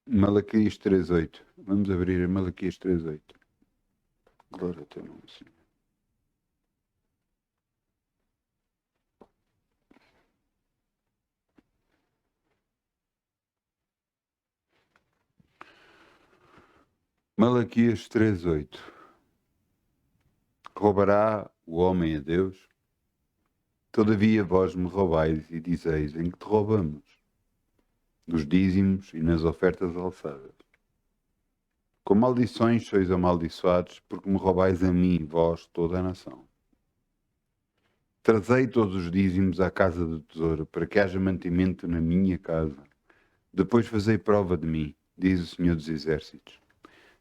Malaquias 3:8. Vamos abrir a Malaquias 3:8. Glória ao teu nome, Senhor. Malaquias 3:8. Roubará o homem a Deus? Todavia vós me roubais e dizeis: em que te roubamos? Nos dízimos e nas ofertas alçadas. Com maldições sois amaldiçoados, porque me roubais a mim, vós, toda a nação. Trazei todos os dízimos à casa do tesouro, para que haja mantimento na minha casa. Depois fazei prova de mim, diz o Senhor dos Exércitos.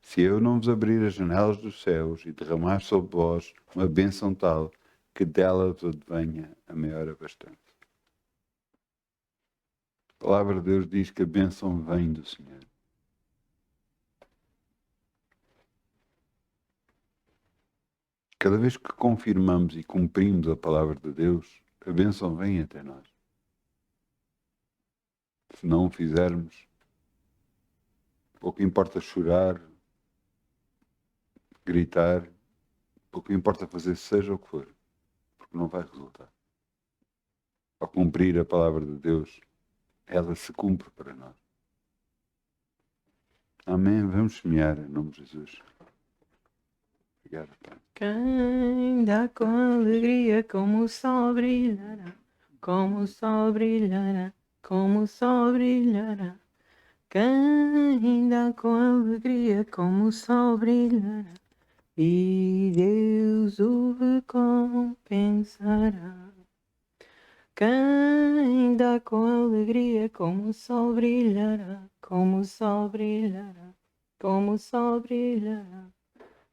Se eu não vos abrir as janelas dos céus e derramar sobre vós uma bênção tal, que dela vos advenha a maior abastança. A palavra de Deus diz que a bênção vem do Senhor. Cada vez que confirmamos e cumprimos a palavra de Deus, a bênção vem até nós. Se não o fizermos, pouco importa chorar, gritar, pouco importa fazer seja o que for, porque não vai resultar. Ao cumprir a palavra de Deus, ela se cumpre para nós. Amém. Vamos semear em nome de Jesus. Obrigado, Pai. Quem dá com alegria como o sol brilhará, como o sol brilhará, como o sol brilhará. Quem dá com alegria como o sol brilhará, e Deus o recompensará. Quem dá com alegria como o sol brilhará, como o sol brilhará, como o sol brilhará.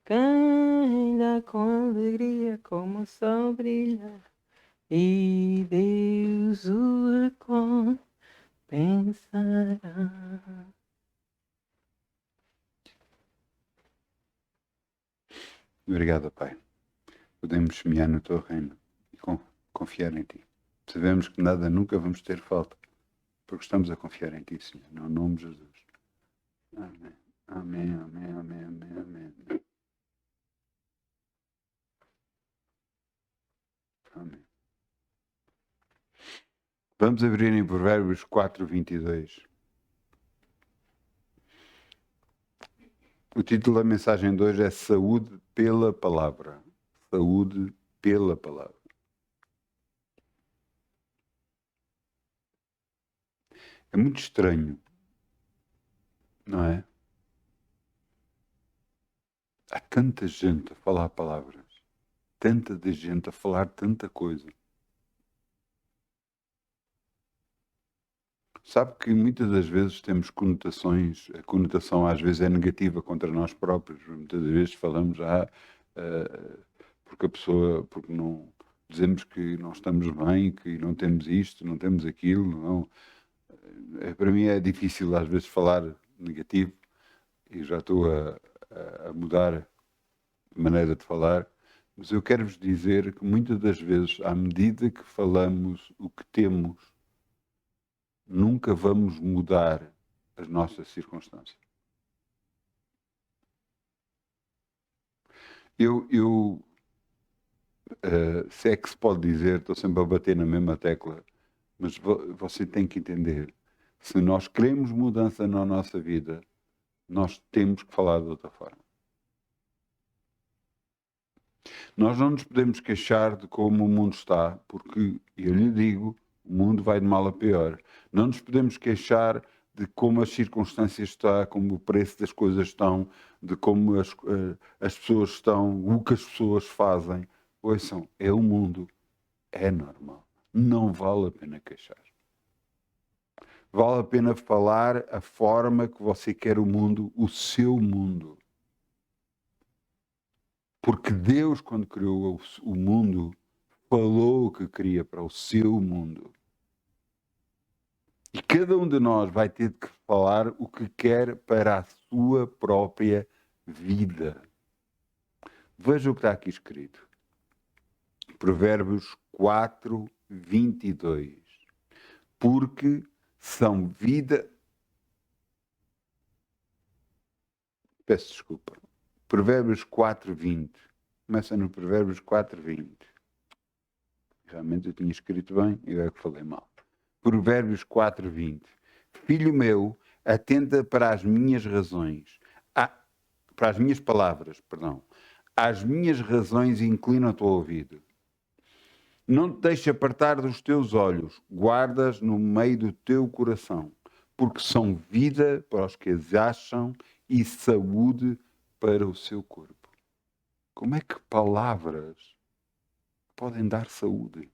Quem dá com alegria como o sol brilha, e Deus o recompensará. Obrigado, Pai. Podemos semear no Teu reino e confiar em Ti. Sabemos que nada nunca vamos ter falta, porque estamos a confiar em Ti, Senhor. No nome de Jesus. Amém. Amém, amém, amém, amém, amém. Amém. Vamos abrir em Provérbios 4:22. O título da mensagem de hoje é Saúde pela Palavra. Saúde pela Palavra. É muito estranho, não é? Há tanta gente a falar palavras, tanta de gente a falar tanta coisa. Sabe que muitas das vezes temos conotações, a conotação às vezes é negativa contra nós próprios. Muitas vezes falamos porque a pessoa, porque não dizemos que não estamos bem, que não temos isto, não temos aquilo, não. Para mim é difícil às vezes falar negativo e já estou a mudar a maneira de falar, mas eu quero-vos dizer que muitas das vezes, à medida que falamos o que temos, nunca vamos mudar as nossas circunstâncias. Se é que se pode dizer, estou sempre a bater na mesma tecla, mas você tem que entender, se nós queremos mudança na nossa vida, nós temos que falar de outra forma. Nós não nos podemos queixar de como o mundo está, porque, eu lhe digo, o mundo vai de mal a pior. Não nos podemos queixar de como as circunstâncias estão, como o preço das coisas estão, de como as pessoas estão, o que as pessoas fazem. Ouçam, é o mundo, é normal. Não vale a pena queixar. Vale a pena falar a forma que você quer o mundo, o seu mundo. Porque Deus, quando criou o mundo, falou o que queria para o seu mundo. E cada um de nós vai ter que falar o que quer para a sua própria vida. Veja o que está aqui escrito. Provérbios 4:22. Porque são vida Peço desculpa. Provérbios 4:20. Começa no Provérbios 4:20. Realmente eu tinha escrito bem e eu é que falei mal. Provérbios 4:20. Filho meu, atenta para as minhas razões. Para as minhas palavras, perdão. Às minhas razões inclina o teu ouvido. Não te deixe apartar dos teus olhos. Guardas no meio do teu coração. Porque são vida para os que as acham e saúde para o seu corpo. Como é que palavras podem dar saúde?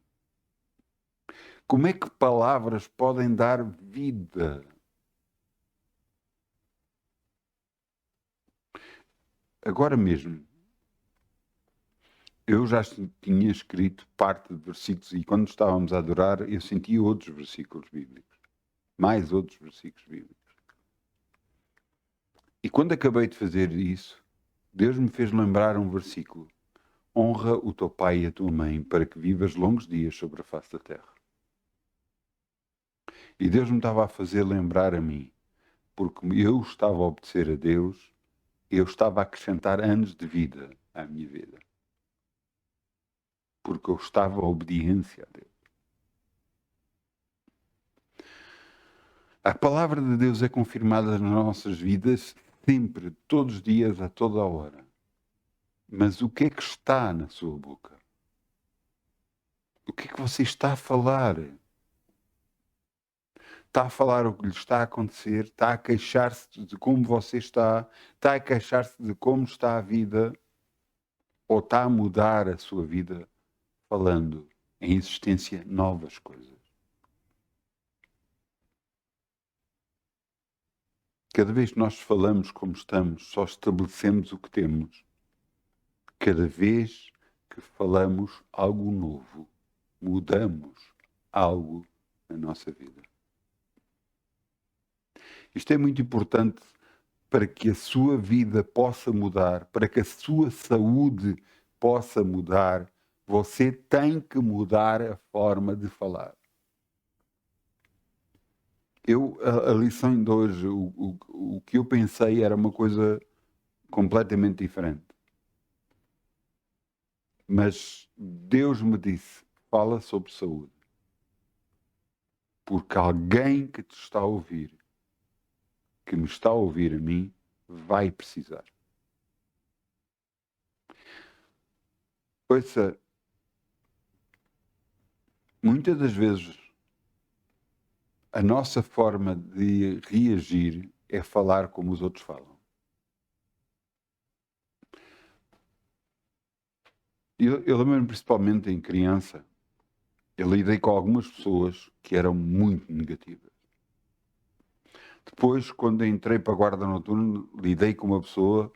Como é que palavras podem dar vida? Agora mesmo, eu já tinha escrito parte de versículos e quando estávamos a adorar, eu sentia outros versículos bíblicos. Mais outros versículos bíblicos. E quando acabei de fazer isso, Deus me fez lembrar um versículo. Honra o teu pai e a tua mãe para que vivas longos dias sobre a face da terra. E Deus me estava a fazer lembrar a mim, porque eu estava a obedecer a Deus, eu estava a acrescentar anos de vida à minha vida. Porque eu estava a obediência a Deus. A palavra de Deus é confirmada nas nossas vidas sempre, todos os dias, a toda a hora. Mas o que é que está na sua boca? O que é que você está a falar? Está a falar o que lhe está a acontecer? Está a queixar-se de como você está? Está a queixar-se de como está a vida? Ou está a mudar a sua vida falando em existência novas coisas? Cada vez que nós falamos como estamos, só estabelecemos o que temos. Cada vez que falamos algo novo, mudamos algo na nossa vida. Isto é muito importante para que a sua vida possa mudar, para que a sua saúde possa mudar. Você tem que mudar a forma de falar. A lição de hoje, o que eu pensei era uma coisa completamente diferente. Mas Deus me disse, fala sobre saúde. Porque alguém que te está a ouvir, que me está a ouvir a mim, vai precisar. Ouça, muitas das vezes a nossa forma de reagir é falar como os outros falam. Eu lembro-me principalmente em criança, eu lidei com algumas pessoas que eram muito negativas. Depois, quando entrei para a guarda noturna, lidei com uma pessoa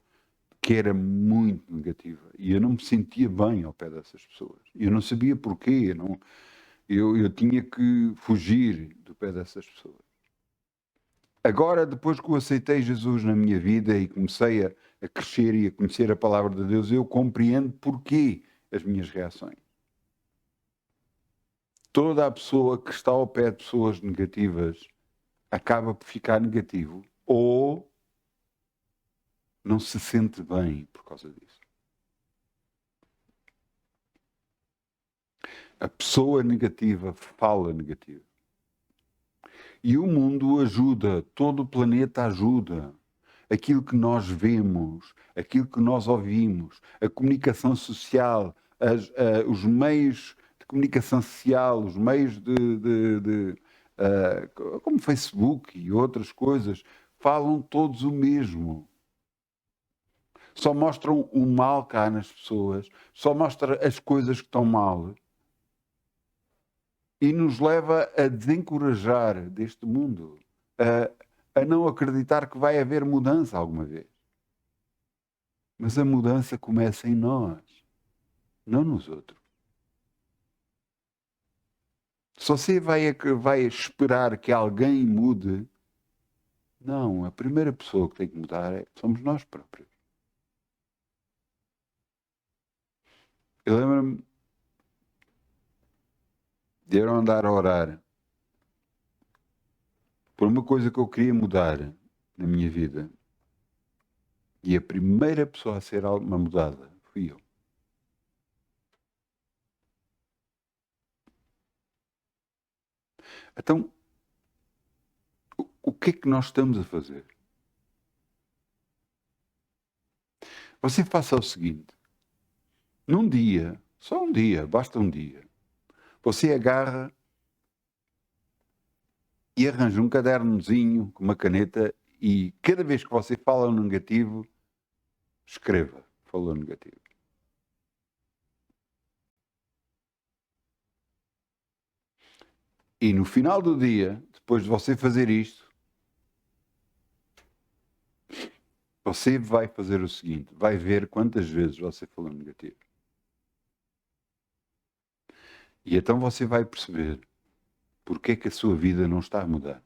que era muito negativa. E eu não me sentia bem ao pé dessas pessoas. Eu não sabia porquê. Eu tinha que fugir do pé dessas pessoas. Agora, depois que eu aceitei Jesus na minha vida e comecei a crescer e a conhecer a palavra de Deus, eu compreendo porquê as minhas reações. Toda a pessoa que está ao pé de pessoas negativas acaba por ficar negativo ou não se sente bem por causa disso. A pessoa negativa fala negativo. E o mundo ajuda, todo o planeta ajuda. Aquilo que nós vemos, aquilo que nós ouvimos, a comunicação social, os meios de comunicação social, os meios como Facebook e outras coisas, falam todos o mesmo. Só mostram o mal que há nas pessoas, só mostram as coisas que estão mal e nos leva a desencorajar deste mundo, a não acreditar que vai haver mudança alguma vez. Mas a mudança começa em nós, não nos outros. Se você vai esperar que alguém mude, não, a primeira pessoa que tem que mudar somos nós próprios. Eu lembro-me de eu andar a orar por uma coisa que eu queria mudar na minha vida. E a primeira pessoa a ser alma mudada fui eu. Então, o que é que nós estamos a fazer? Você faça o seguinte. Num dia, só um dia, basta um dia, você agarra e arranja um cadernozinho com uma caneta e cada vez que você fala no negativo, escreva, falou negativo. E no final do dia, depois de você fazer isto, você vai fazer o seguinte, vai ver quantas vezes você falou negativo. E então você vai perceber porque é que a sua vida não está a mudar.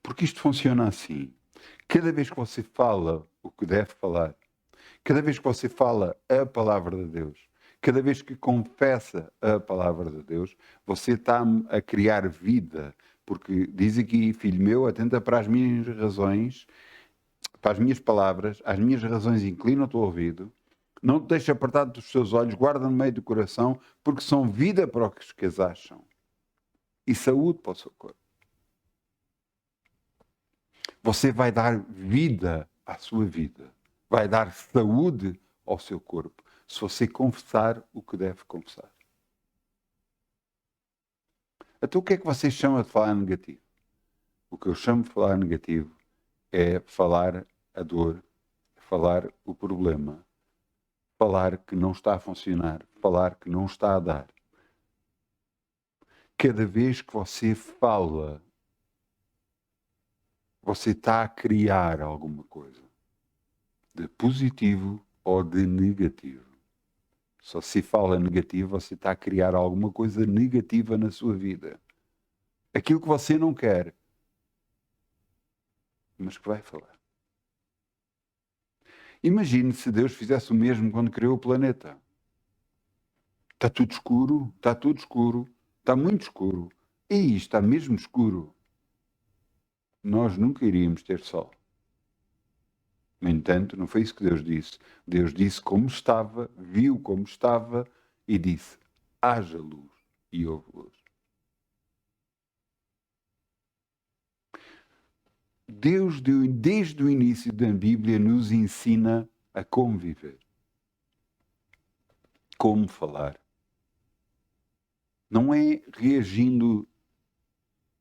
Porque isto funciona assim. Cada vez que você fala o que deve falar, cada vez que você fala a palavra de Deus, cada vez que confessa a palavra de Deus, você está a criar vida. Porque diz aqui, filho meu, atenta para as minhas razões, para as minhas palavras, as minhas razões inclina o teu ouvido, não te deixe apartado dos teus olhos, guarda no meio do coração, porque são vida para os que as acham e saúde para o seu corpo. Você vai dar vida à sua vida, vai dar saúde ao seu corpo, se você confessar o que deve confessar. Então o que é que você chama de falar negativo? O que eu chamo de falar negativo é falar a dor, falar o problema, falar que não está a funcionar, falar que não está a dar. Cada vez que você fala, você está a criar alguma coisa, de positivo ou de negativo. Só se fala negativo, você está a criar alguma coisa negativa na sua vida. Aquilo que você não quer, mas que vai falar. Imagine se Deus fizesse o mesmo quando criou o planeta. Está tudo escuro, está tudo escuro, está muito escuro. E está mesmo escuro. Nós nunca iríamos ter sol. No entanto, não foi isso que Deus disse. Deus disse como estava, viu como estava e disse, haja luz, e houve luz. Deus, desde o início da Bíblia, nos ensina a como viver, como falar. Não é reagindo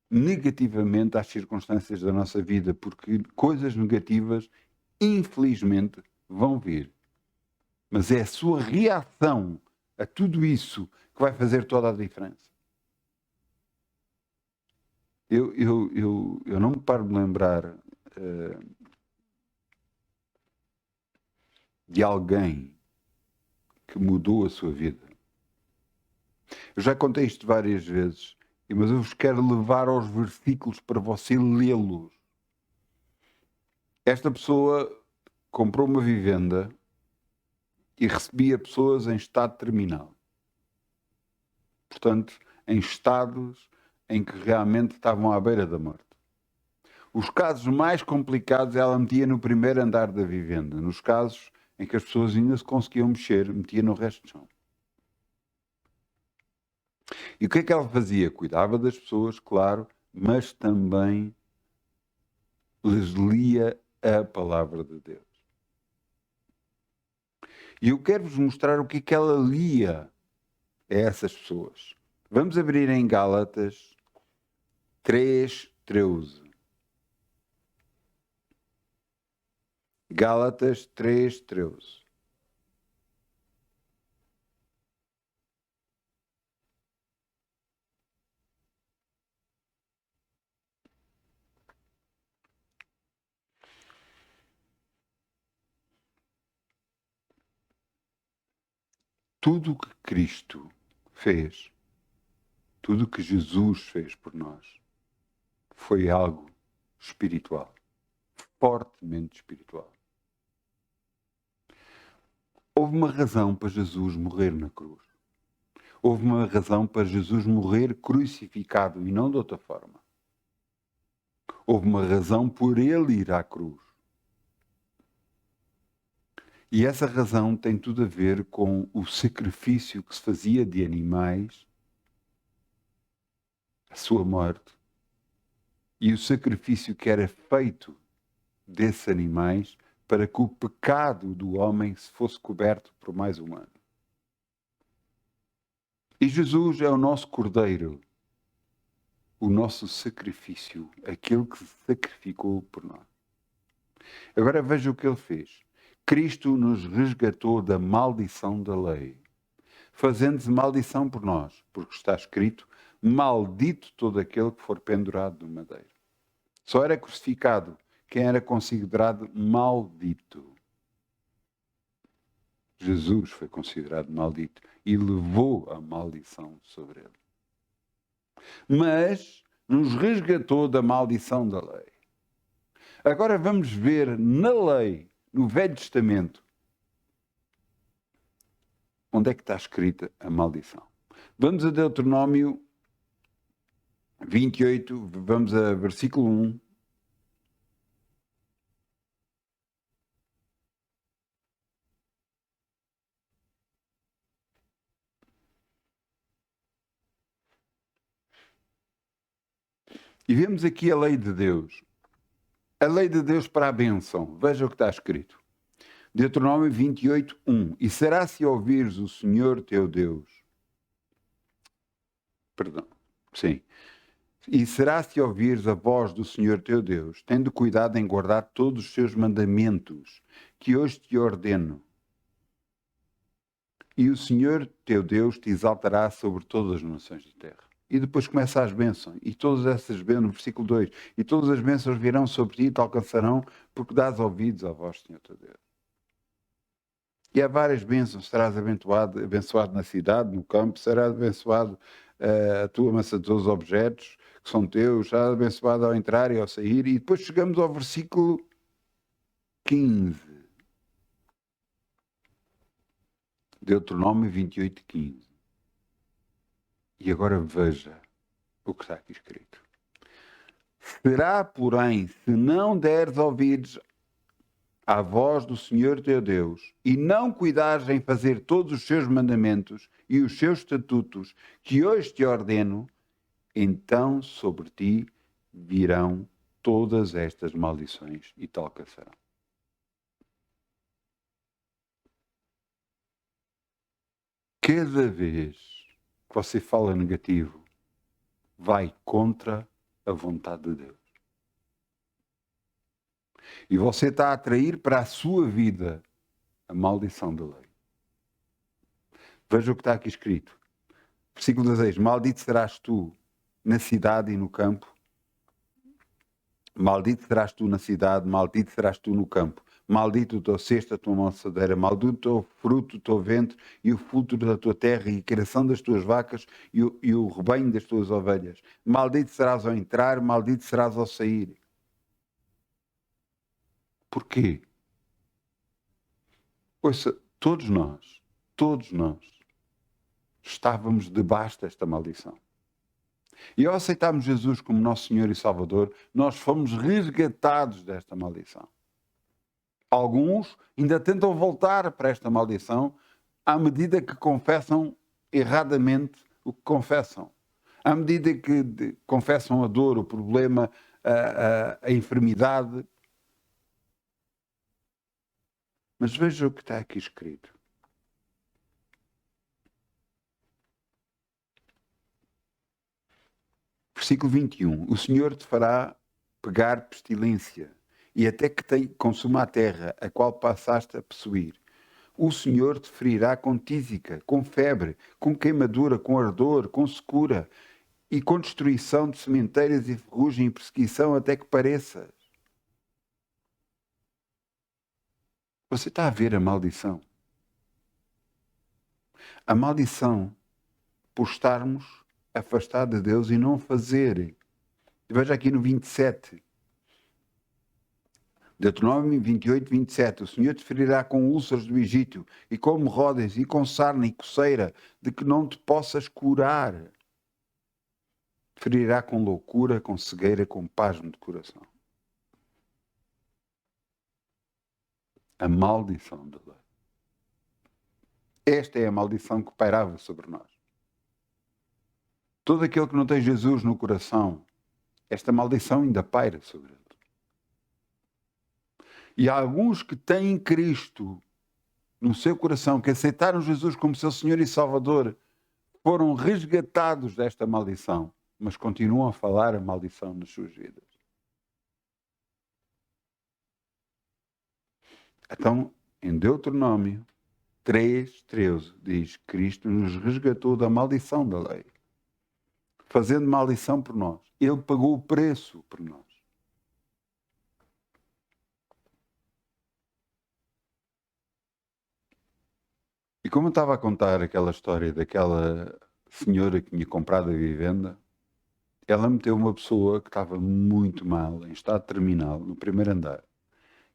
negativamente às circunstâncias da nossa vida, porque coisas negativas, infelizmente, vão vir. Mas é a sua reação a tudo isso que vai fazer toda a diferença. Eu não me paro de lembrar de alguém que mudou a sua vida. Eu já contei isto várias vezes, mas eu vos quero levar aos versículos para você lê-los. Esta pessoa comprou uma vivenda e recebia pessoas em estado terminal. Portanto, em estados em que realmente estavam à beira da morte. Os casos mais complicados ela metia no primeiro andar da vivenda. Nos casos em que as pessoas ainda se conseguiam mexer, metia no resto do chão. E o que é que ela fazia? Cuidava das pessoas, claro, mas também lhes lia a palavra de Deus. E eu quero-vos mostrar o que é que ela lia a essas pessoas. Vamos abrir em Gálatas 3:13. Gálatas 3:13. Tudo o que Cristo fez, tudo o que Jesus fez por nós, foi algo espiritual, fortemente espiritual. Houve uma razão para Jesus morrer na cruz. Houve uma razão para Jesus morrer crucificado e não de outra forma. Houve uma razão por ele ir à cruz. E essa razão tem tudo a ver com o sacrifício que se fazia de animais, a sua morte, e o sacrifício que era feito desses animais para que o pecado do homem se fosse coberto por mais um ano. E Jesus é o nosso Cordeiro, o nosso sacrifício, aquele que se sacrificou por nós. Agora veja o que ele fez. Cristo nos resgatou da maldição da lei, fazendo-se maldição por nós, porque está escrito: maldito todo aquele que for pendurado no madeiro. Só era crucificado quem era considerado maldito. Jesus foi considerado maldito e levou a maldição sobre ele. Mas nos resgatou da maldição da lei. Agora vamos ver na lei, no Velho Testamento, onde é que está escrita a maldição. Vamos a Deuteronômio 28, vamos a versículo 1. E vemos aqui a lei de Deus. A lei de Deus para a bênção. Veja o que está escrito. Deuteronômio 28, 1. E será se ouvires o Senhor teu Deus. Perdão. Sim. E será se ouvires a voz do Senhor teu Deus, tendo cuidado em guardar todos os seus mandamentos, que hoje te ordeno. E o Senhor teu Deus te exaltará sobre todas as nações da terra. E depois começa as bênçãos. E todas essas bênçãos, no versículo 2, e todas as bênçãos virão sobre ti e te alcançarão, porque dás ouvidos à voz do Senhor teu Deus. E há várias bênçãos. Serás abençoado na cidade, no campo, serás abençoado a tua massa de todos os objetos que são teus, serás abençoado ao entrar e ao sair. E depois chegamos ao versículo 15. Deuteronômio 28, 15. E agora veja o que está aqui escrito. Será, porém, se não deres ouvidos à voz do Senhor teu Deus, e não cuidares em fazer todos os seus mandamentos e os seus estatutos, que hoje te ordeno, então sobre ti virão todas estas maldições e te alcançarão. Cada vez que você fala negativo, vai contra a vontade de Deus. E você está a atrair para a sua vida a maldição da lei. Veja o que está aqui escrito. Versículo 16. Maldito serás tu na cidade e no campo. Maldito serás tu na cidade, maldito serás tu no campo. Maldito o teu cesto, a tua moçadeira, maldito o teu fruto, o teu ventre e o fruto da tua terra e a criação das tuas vacas e o rebanho das tuas ovelhas. Maldito serás ao entrar, maldito serás ao sair. Porquê? Ouça, todos nós estávamos debaixo desta maldição. E ao aceitarmos Jesus como nosso Senhor e Salvador, nós fomos resgatados desta maldição. Alguns ainda tentam voltar para esta maldição à medida que confessam erradamente o que confessam. À medida que confessam a dor, o problema, a enfermidade. Mas veja o que está aqui escrito. Versículo 21. O Senhor te fará pegar pestilência e até que te consuma a terra, a qual passaste a possuir. O Senhor te ferirá com tísica, com febre, com queimadura, com ardor, com secura e com destruição de sementeiras e ferrugem e perseguição até que pareças. Você está a ver a maldição? A maldição por estarmos afastados de Deus e não fazer. Veja aqui no 27. Deuteronômio 28, 27. O Senhor te ferirá com úlceras do Egito e com hemorroidas e com sarna e coceira de que não te possas curar. ferirá com loucura, com cegueira, com pasmo de coração. A maldição da lei. Esta é a maldição que pairava sobre nós. Todo aquele que não tem Jesus no coração, esta maldição ainda paira sobre ele. E há alguns que têm Cristo no seu coração, que aceitaram Jesus como seu Senhor e Salvador, foram resgatados desta maldição, mas continuam a falar a maldição nas suas vidas. Então, em Deuteronômio 3:13 diz: Cristo nos resgatou da maldição da lei, fazendo maldição por nós. Ele pagou o preço por nós. E como eu estava a contar aquela história daquela senhora que tinha comprado a vivenda, ela meteu uma pessoa que estava muito mal, em estado terminal, no primeiro andar.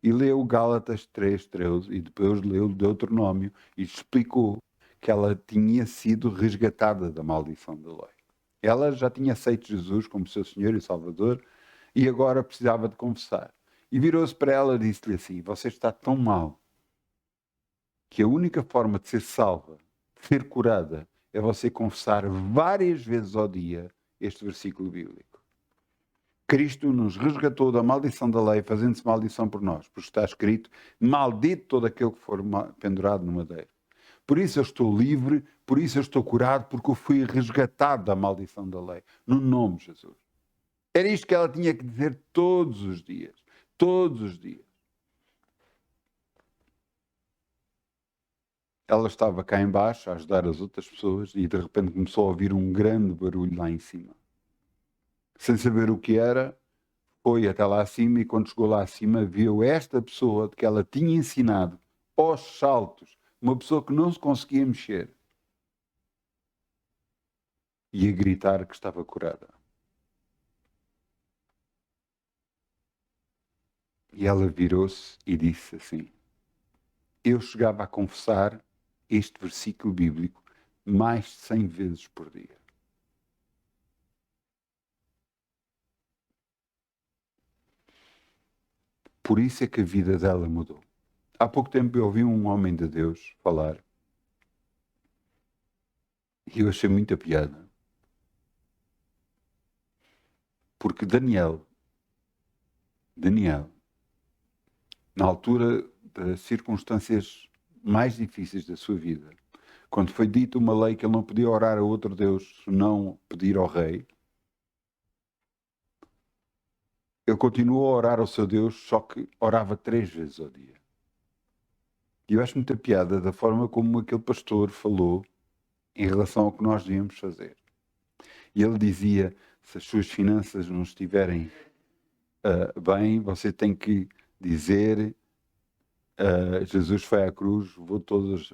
E leu Gálatas 3:13 e depois leu Deuteronômio e explicou que ela tinha sido resgatada da maldição da lei. Ela já tinha aceito Jesus como seu Senhor e Salvador e agora precisava de confessar. E virou-se para ela e disse-lhe assim: você está tão mal que a única forma de ser salva, de ser curada, é você confessar várias vezes ao dia este versículo bíblico. Cristo nos resgatou da maldição da lei, fazendo-se maldição por nós, porque está escrito: maldito todo aquele que for pendurado no madeiro. Por isso eu estou livre, por isso eu estou curado, porque eu fui resgatado da maldição da lei, no nome de Jesus. Era isto que ela tinha que dizer todos os dias. Todos os dias. Ela estava cá embaixo a ajudar as outras pessoas e de repente começou a ouvir um grande barulho lá em cima. Sem saber o que era, foi até lá acima e quando chegou lá acima viu esta pessoa de que ela tinha ensinado aos saltos, uma pessoa que não se conseguia mexer, e a gritar que estava curada. E ela virou-se e disse assim: eu chegava a confessar este versículo bíblico mais de 100 vezes por dia. Por isso é que a vida dela mudou. Há pouco tempo eu ouvi um homem de Deus falar e eu achei muita piada. Porque Daniel, na altura das circunstâncias mais difíceis da sua vida, quando foi dito uma lei que ele não podia orar a outro Deus senão pedir ao rei, ele continuou a orar ao seu Deus, só que orava 3 vezes ao dia. E eu acho muita piada da forma como aquele pastor falou em relação ao que nós devíamos fazer. E ele dizia: se as suas finanças não estiverem bem, você tem que dizer: Jesus foi à cruz, vou todos.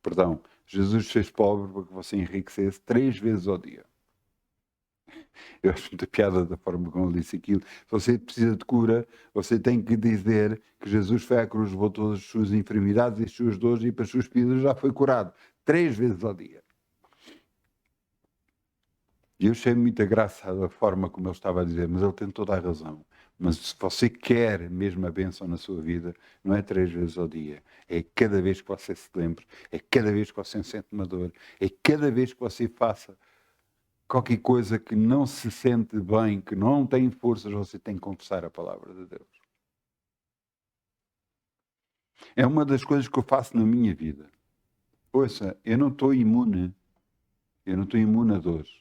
Perdão, Jesus fez pobre para que você enriquecesse 3 vezes ao dia. Eu acho muita piada da forma como ele disse aquilo. Se você precisa de cura, você tem que dizer que Jesus foi à cruz, levou todas as suas enfermidades e as suas dores e para as suas feridas já foi curado 3 vezes ao dia. E eu achei muita graça da forma como ele estava a dizer, mas ele tem toda a razão. Mas se você quer mesmo a bênção na sua vida, não é 3 vezes ao dia. É cada vez que você se lembre, é cada vez que você sente uma dor, é cada vez que você faça qualquer coisa que não se sente bem, que não tem forças, você tem que confessar a palavra de Deus. É uma das coisas que eu faço na minha vida. Ouça, eu não estou imune. Eu não estou imune a dores.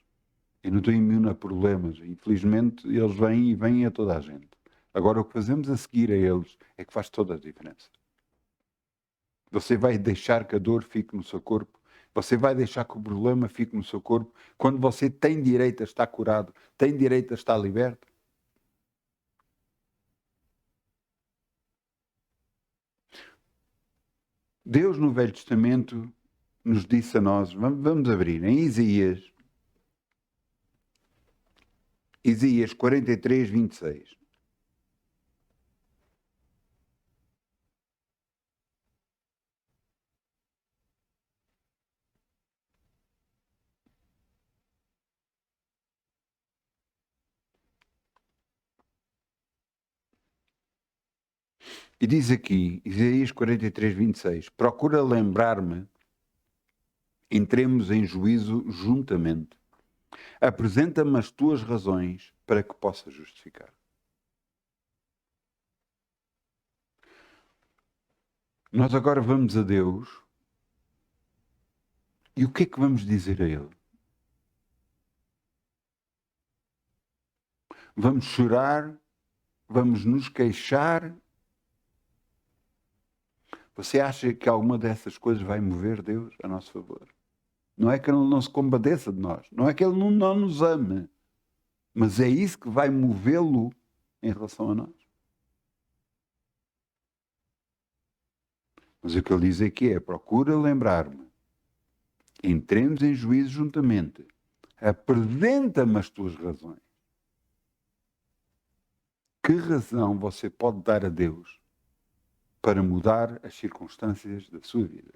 Eu não estou imune a problemas. Infelizmente, eles vêm e vêm a toda a gente. Agora, o que fazemos a seguir a eles é que faz toda a diferença. Você vai deixar que a dor fique no seu corpo. Você vai deixar que o problema fique no seu corpo. Quando você tem direito a estar curado, tem direito a estar liberto. Deus no Velho Testamento nos disse a nós, vamos abrir, em Isaías 43, 26. E diz aqui, Isaías 43, 26, procura lembrar-me, entremos em juízo juntamente. Apresenta-me as tuas razões para que possa justificar. Nós agora vamos a Deus e o que é que vamos dizer a Ele? Vamos chorar? Vamos nos queixar? Você acha que alguma dessas coisas vai mover Deus a nosso favor? Não é que Ele não se compadeça de nós, não é que Ele não nos ame, mas é isso que vai movê-lo em relação a nós. Mas o que Ele diz aqui é, procura lembrar-me, entremos em juízo juntamente, apresenta-me as tuas razões. Que razão você pode dar a Deus para mudar as circunstâncias da sua vida?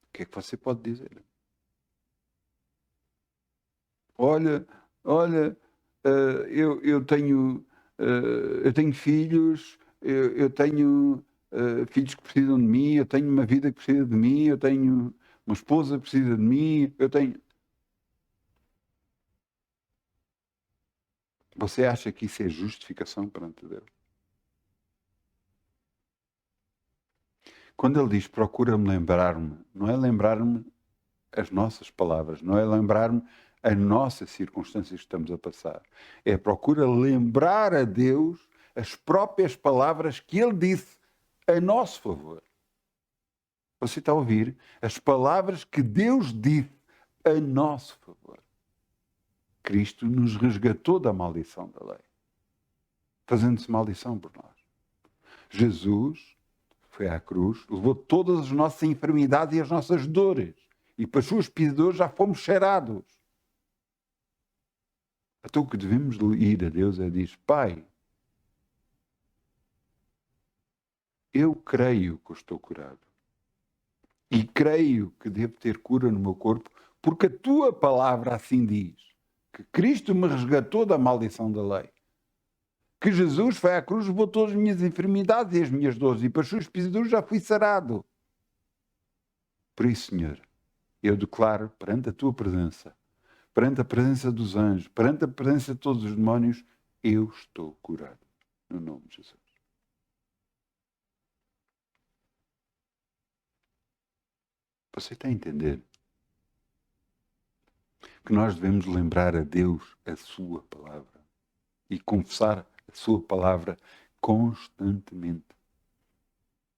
O que é que você pode dizer? Olha, eu tenho filhos, eu tenho filhos que precisam de mim, eu tenho uma vida que precisa de mim, eu tenho uma esposa que precisa de mim, eu tenho... Você acha que isso é justificação perante Deus? Quando ele diz procura-me lembrar-me, não é lembrar-me as nossas palavras, não é lembrar-me as nossas circunstâncias que estamos a passar. É procura lembrar a Deus as próprias palavras que Ele disse a nosso favor. Você está a ouvir? As palavras que Deus disse a nosso favor. Cristo nos resgatou da maldição da lei, fazendo-se maldição por nós. Jesus foi à cruz, levou todas as nossas enfermidades e as nossas dores. E para os seus pisadores já fomos cheirados. Então o que devemos ir a Deus é dizer, Pai, eu creio que eu estou curado. E creio que devo ter cura no meu corpo, porque a tua palavra assim diz. Que Cristo me resgatou da maldição da lei. Que Jesus foi à cruz, levou todas as minhas enfermidades e as minhas dores. E para os seus pisadores já fui sarado. Por isso, Senhor, eu declaro perante a tua presença, perante a presença dos anjos, perante a presença de todos os demónios, eu estou curado. No nome de Jesus. Você está a entender? Que nós devemos lembrar a Deus a sua palavra e confessar a sua palavra constantemente.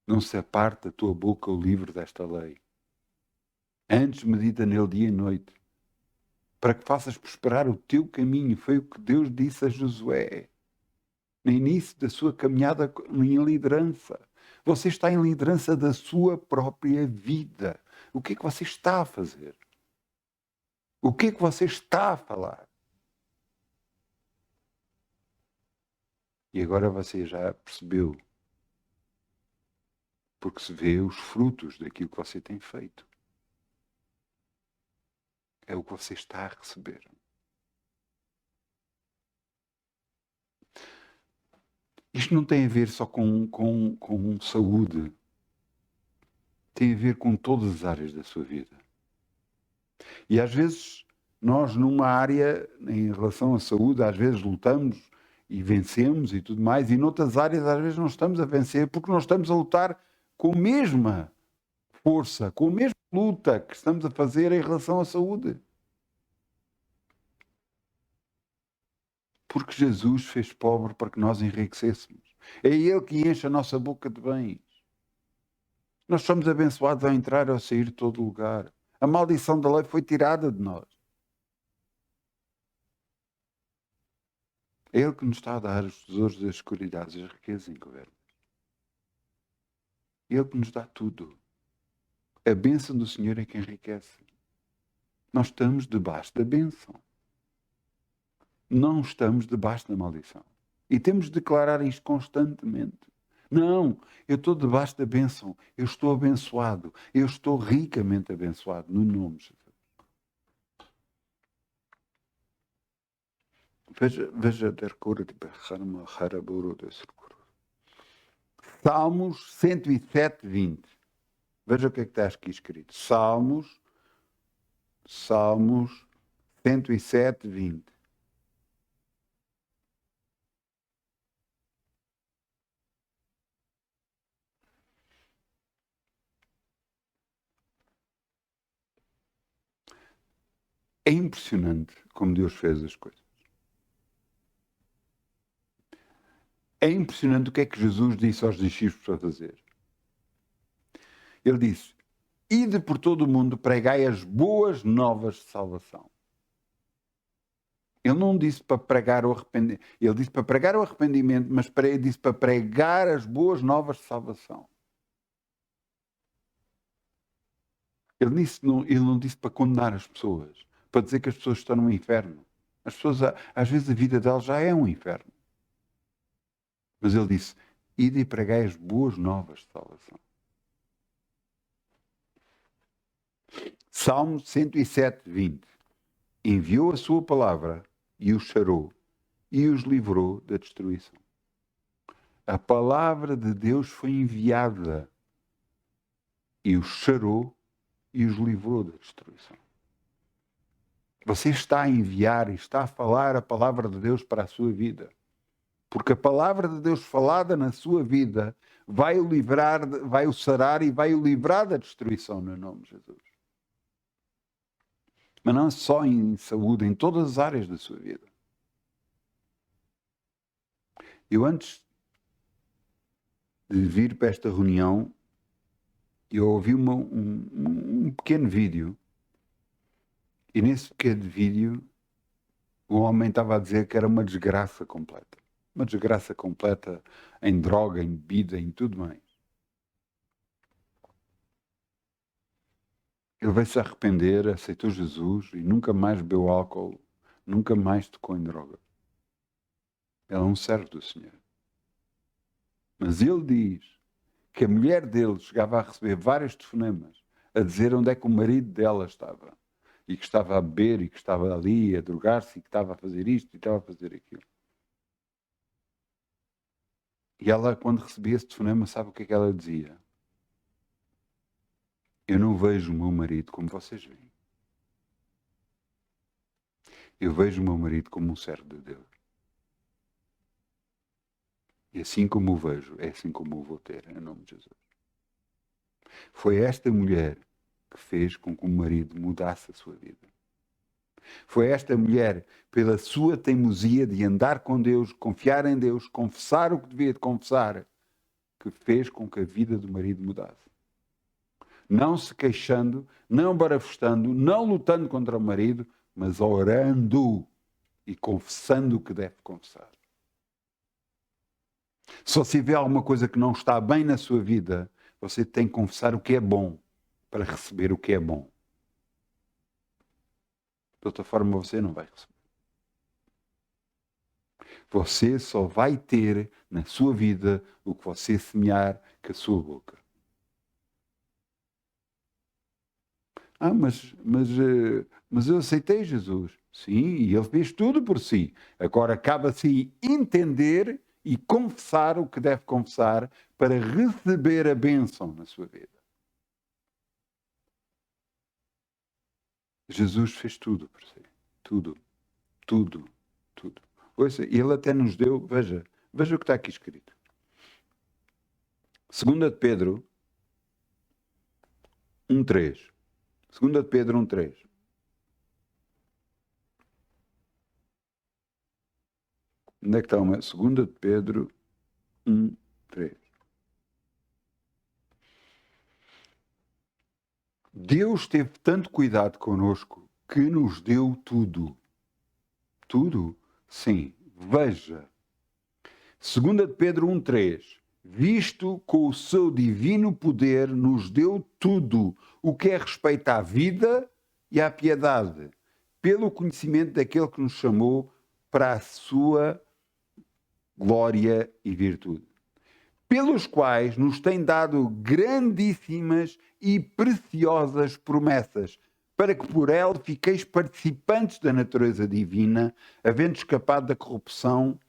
Não se aparte da tua boca o livro desta lei. Antes medita nele dia e noite, para que faças prosperar o teu caminho. Foi o que Deus disse a Josué no início da sua caminhada em liderança. Você está em liderança da sua própria vida. O que é que você está a fazer? O que é que você está a falar? E agora você já percebeu, porque se vê os frutos daquilo que você tem feito. É o que você está a receber. Isto não tem a ver só com saúde. Tem a ver com todas as áreas da sua vida. E às vezes, nós numa área, em relação à saúde, às vezes lutamos e vencemos e tudo mais, e noutras áreas às vezes não estamos a vencer porque não estamos a lutar com a mesma força, com a mesma luta que estamos a fazer em relação à saúde. Porque Jesus fez pobre para que nós enriquecêssemos. É Ele que enche a nossa boca de bens. Nós somos abençoados ao entrar ou sair de todo lugar. A maldição da lei foi tirada de nós. É Ele que nos está a dar os tesouros das escuridades e as riquezas encobertas. É Ele que nos dá tudo. A bênção do Senhor é que enriquece. Nós estamos debaixo da bênção. Não estamos debaixo da maldição. E temos de declarar isto constantemente. Não, eu estou debaixo da bênção. Eu estou abençoado. Eu estou ricamente abençoado no nome de Jesus. Veja Salmos 107, 20. Veja o que é que está aqui escrito. Salmos 107, 20. É impressionante como Deus fez as coisas. É impressionante o que é que Jesus disse aos discípulos para fazer. Ele disse: ide por todo o mundo, pregai as boas novas de salvação. Ele não disse para pregar o arrependimento. Ele disse para pregar o arrependimento, mas ele disse para pregar as boas novas de salvação. Ele não disse para condenar as pessoas, para dizer que as pessoas estão no inferno. As pessoas, às vezes, a vida delas já é um inferno. Mas ele disse: ide e pregai as boas novas de salvação. Salmo 107, 20. Enviou a sua palavra e os sarou e os livrou da destruição. A palavra de Deus foi enviada e os sarou e os livrou da destruição. Você está a enviar e está a falar a palavra de Deus para a sua vida. Porque a palavra de Deus falada na sua vida vai o livrar, vai o sarar e vai o livrar da destruição no nome de Jesus. Mas não só em saúde, em todas as áreas da sua vida. Eu antes de vir para esta reunião, eu ouvi um pequeno vídeo. E nesse pequeno vídeo, o homem estava a dizer que era uma desgraça completa. Uma desgraça completa em droga, em bebida, em tudo mais. Ele veio se arrepender, aceitou Jesus e nunca mais bebeu álcool, nunca mais tocou em droga. Ele é um servo do Senhor. Mas ele diz que a mulher dele chegava a receber vários telefonemas a dizer onde é que o marido dela estava. E que estava a beber, e que estava ali a drogar-se, e que estava a fazer isto, e estava a fazer aquilo. E ela, quando recebia esse telefonema, sabe o que é que ela dizia? Eu não vejo o meu marido como vocês veem. Eu vejo o meu marido como um servo de Deus. E assim como o vejo, é assim como o vou ter, em nome de Jesus. Foi esta mulher que fez com que o marido mudasse a sua vida. Foi esta mulher, pela sua teimosia de andar com Deus, confiar em Deus, confessar o que devia de confessar, que fez com que a vida do marido mudasse. Não se queixando, não barafustando, não lutando contra o marido, mas orando e confessando o que deve confessar. Se você vê alguma coisa que não está bem na sua vida, você tem que confessar o que é bom para receber o que é bom. De outra forma, você não vai receber. Você só vai ter na sua vida o que você semear com a sua boca. Mas eu aceitei Jesus. Sim, e ele fez tudo por si. Agora cabe-se entender e confessar o que deve confessar para receber a bênção na sua vida. Jesus fez tudo por si. Tudo. Tudo. Tudo. Ouça, ele até nos deu, veja o que está aqui escrito. 2 de Pedro 1:3. 2 de Pedro 1:3. Onde é que está uma? 2 de Pedro 1:3. Deus teve tanto cuidado conosco que nos deu tudo. Tudo? Sim. Veja. 2 de Pedro 1:3. Visto com o seu divino poder nos deu tudo o que é respeito à vida e à piedade, pelo conhecimento daquele que nos chamou para a sua glória e virtude, pelos quais nos tem dado grandíssimas e preciosas promessas, para que por ela fiqueis participantes da natureza divina, havendo escapado da corrupção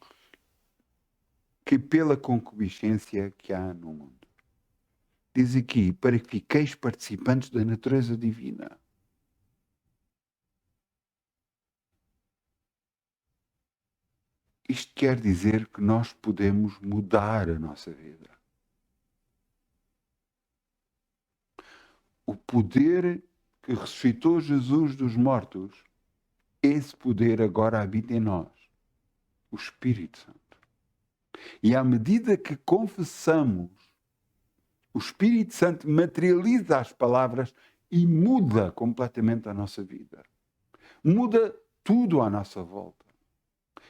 que pela concupiscência que há no mundo. Diz aqui, para que fiqueis participantes da natureza divina. Isto quer dizer que nós podemos mudar a nossa vida. O poder que ressuscitou Jesus dos mortos, esse poder agora habita em nós, o Espírito Santo. E à medida que confessamos, o Espírito Santo materializa as palavras e muda completamente a nossa vida. Muda tudo à nossa volta.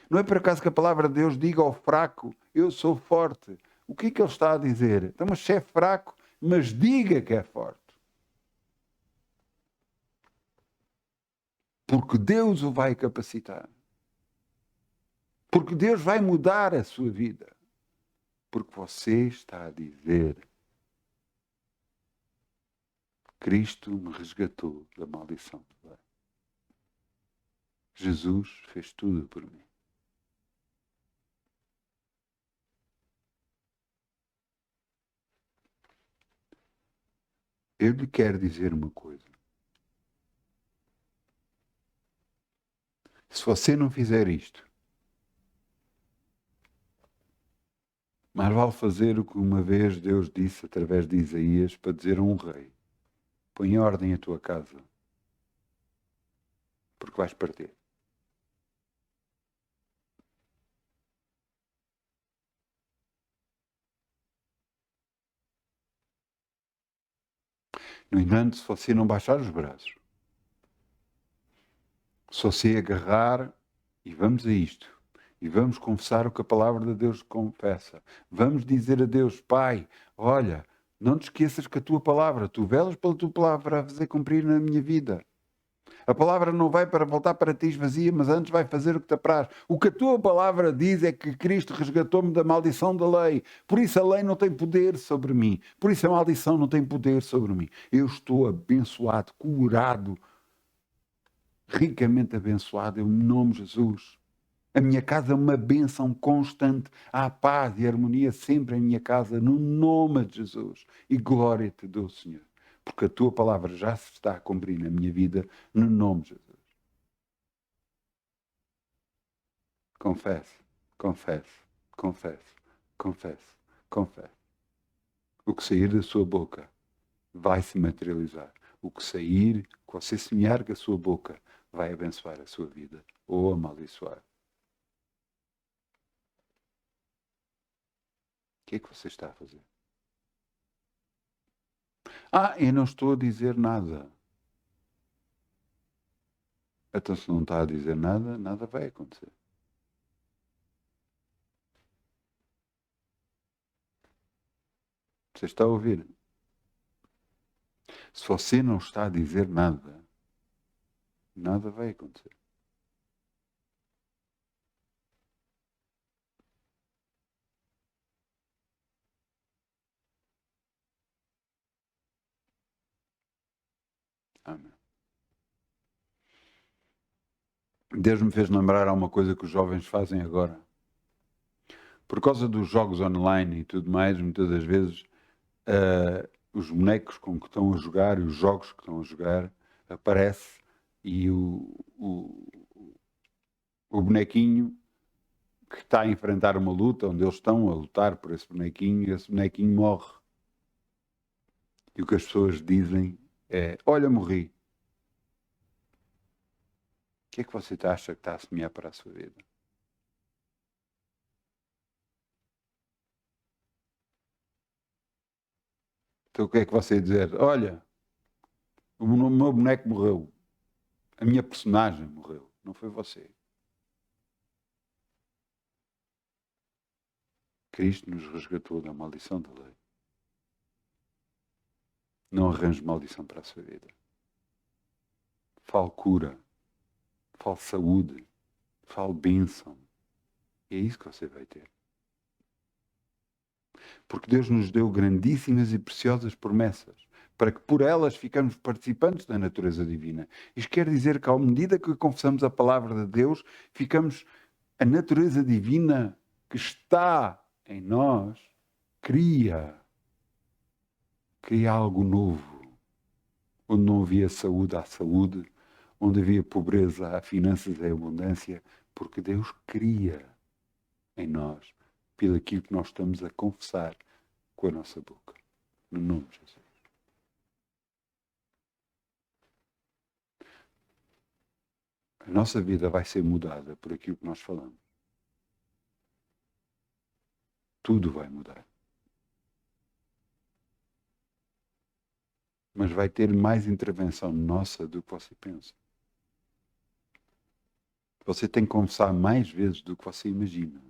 Não é por acaso que a palavra de Deus diga ao fraco, eu sou forte. O que é que ele está a dizer? Então, mas se é fraco, mas diga que é forte. Porque Deus o vai capacitar. Porque Deus vai mudar a sua vida. Porque você está a dizer, Cristo me resgatou da maldição do lei. Jesus fez tudo por mim. Eu lhe quero dizer uma coisa. Se você não fizer isto, mais vale fazer o que uma vez Deus disse através de Isaías para dizer a um rei: põe em ordem a tua casa, porque vais partir. No entanto, se você não baixar os braços, se você agarrar, e vamos a isto, e vamos confessar o que a palavra de Deus confessa, vamos dizer a Deus, Pai, olha, não te esqueças que a tua palavra, tu velas pela tua palavra a fazer cumprir na minha vida. A palavra não vai para voltar para ti vazia, mas antes vai fazer o que te apraz. O que a tua palavra diz é que Cristo resgatou-me da maldição da lei. Por isso a lei não tem poder sobre mim. Por isso a maldição não tem poder sobre mim. Eu estou abençoado, curado, ricamente abençoado, em nome de Jesus. A minha casa é uma bênção constante. Há paz e harmonia sempre em minha casa, no nome de Jesus. E glória te dou, Senhor. Porque a tua palavra já se está a cumprir na minha vida, no nome de Jesus. Confesse, confesse, confesse, confesse, confesse. O que sair da sua boca vai se materializar. O que sair, que você semear com a sua boca, vai abençoar a sua vida ou amaldiçoar. O que é que você está a fazer? Eu não estou a dizer nada. Então, se não está a dizer nada, nada vai acontecer. Você está a ouvir? Se você não está a dizer nada, nada vai acontecer. Amém. Deus me fez lembrar a uma coisa que os jovens fazem agora. Por causa dos jogos online e tudo mais, muitas das vezes os bonecos com que estão a jogar e os jogos que estão a jogar aparece e o bonequinho que está a enfrentar uma luta, onde eles estão a lutar por esse bonequinho morre. E o que as pessoas dizem é, olha, morri. O que é que você acha que está a semear para a sua vida? Então o que é que você ia dizer? Olha, o meu boneco morreu. A minha personagem morreu. Não foi você. Cristo nos resgatou da maldição da lei. Não arranje maldição para a sua vida. Fale cura. Fale saúde. Fale bênção. E é isso que você vai ter. Porque Deus nos deu grandíssimas e preciosas promessas. para que por elas ficamos participantes da natureza divina. Isto quer dizer que, à medida que confessamos a palavra de Deus, a natureza divina que está em nós, cria algo novo. Onde não havia saúde, há saúde. Onde havia pobreza, há finanças e abundância. Porque Deus cria em nós, pelo aquilo que nós estamos a confessar com a nossa boca. No nome de Jesus. A nossa vida vai ser mudada por aquilo que nós falamos. Tudo vai mudar. Mas vai ter mais intervenção nossa do que você pensa. Você tem que confessar mais vezes do que você imagina.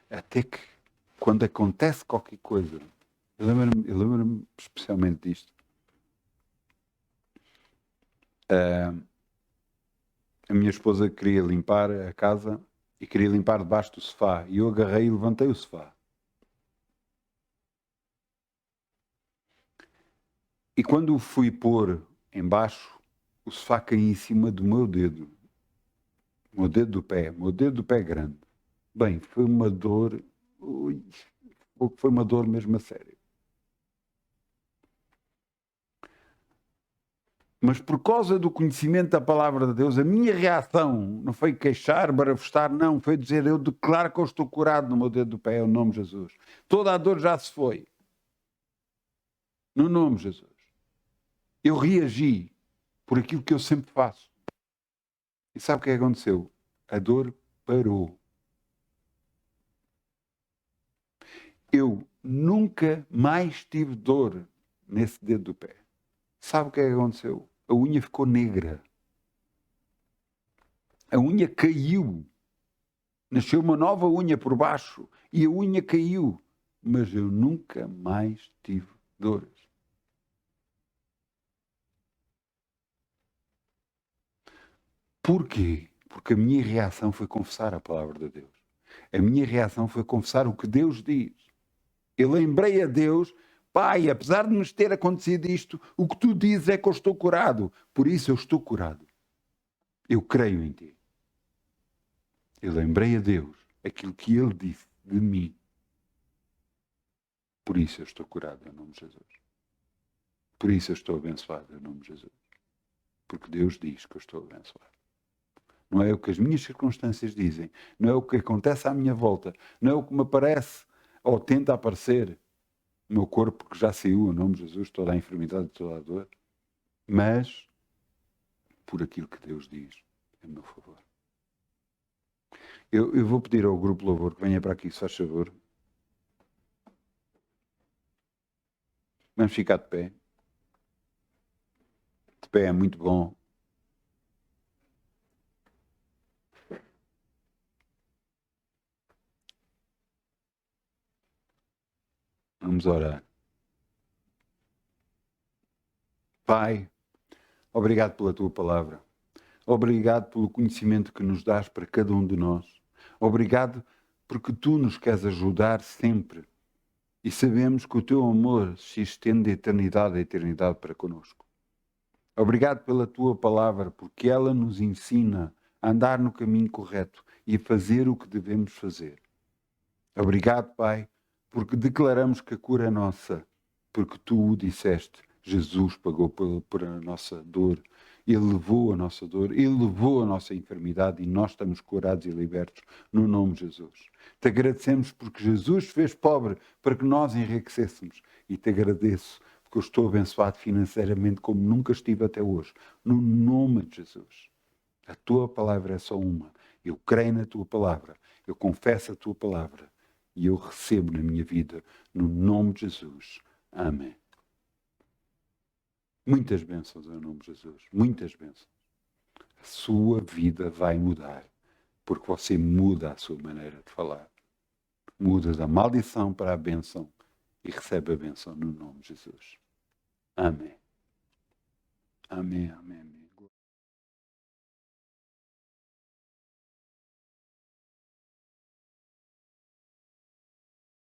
Até que, quando acontece qualquer coisa, eu lembro-me especialmente disto. A minha esposa queria limpar a casa e queria limpar debaixo do sofá. E eu agarrei e levantei o sofá. E quando o fui pôr embaixo, o sofá caiu em cima do meu dedo. O meu dedo do pé grande. Bem, foi uma dor... foi uma dor mesmo a sério. Mas por causa do conhecimento da palavra de Deus, a minha reação não foi queixar, barafustar, não. Foi dizer, eu declaro que eu estou curado no meu dedo do pé, em nome de Jesus. Toda a dor já se foi. No nome de Jesus. Eu reagi por aquilo que eu sempre faço. E sabe o que aconteceu? A dor parou. Eu nunca mais tive dor nesse dedo do pé. Sabe o que aconteceu? A unha ficou negra. A unha caiu. Nasceu uma nova unha por baixo e a unha caiu. Mas eu nunca mais tive dores. Porquê? Porque a minha reação foi confessar a palavra de Deus. A minha reação foi confessar o que Deus diz. Eu lembrei a Deus, Pai, apesar de me ter acontecido isto, o que tu dizes é que eu estou curado. Por isso eu estou curado. Eu creio em ti. Eu lembrei a Deus aquilo que Ele disse de mim. Por isso eu estou curado em nome de Jesus. Por isso eu estou abençoado em nome de Jesus. Porque Deus diz que eu estou abençoado. Não é o que as minhas circunstâncias dizem. Não é o que acontece à minha volta. Não é o que me aparece ou tenta aparecer. O meu corpo que já saiu, em nome de Jesus, toda a enfermidade, toda a dor. Mas por aquilo que Deus diz em meu favor. Eu vou pedir ao grupo Louvor que venha para aqui, se faz favor. Vamos ficar de pé. De pé é muito bom. Vamos orar. Pai, obrigado pela tua palavra. Obrigado pelo conhecimento que nos dás para cada um de nós. Obrigado porque tu nos queres ajudar sempre. E sabemos que o teu amor se estende de eternidade a eternidade para conosco. Obrigado pela tua palavra, porque ela nos ensina a andar no caminho correto e a fazer o que devemos fazer. Obrigado, Pai, porque declaramos que a cura é nossa, porque tu o disseste. Jesus pagou por a nossa dor. Ele levou a nossa dor, Ele levou a nossa enfermidade e nós estamos curados e libertos no nome de Jesus. Te agradecemos porque Jesus fez pobre para que nós enriquecêssemos. E te agradeço porque eu estou abençoado financeiramente como nunca estive até hoje. No nome de Jesus. A tua palavra é só uma. Eu creio na tua palavra. Eu confesso a tua palavra. E eu recebo na minha vida. No nome de Jesus. Amém. Muitas bênçãos em nome de Jesus. Muitas bênçãos. A sua vida vai mudar. Porque você muda a sua maneira de falar. Muda da maldição para a bênção. E recebe a bênção no nome de Jesus. Amém. Amém, amém.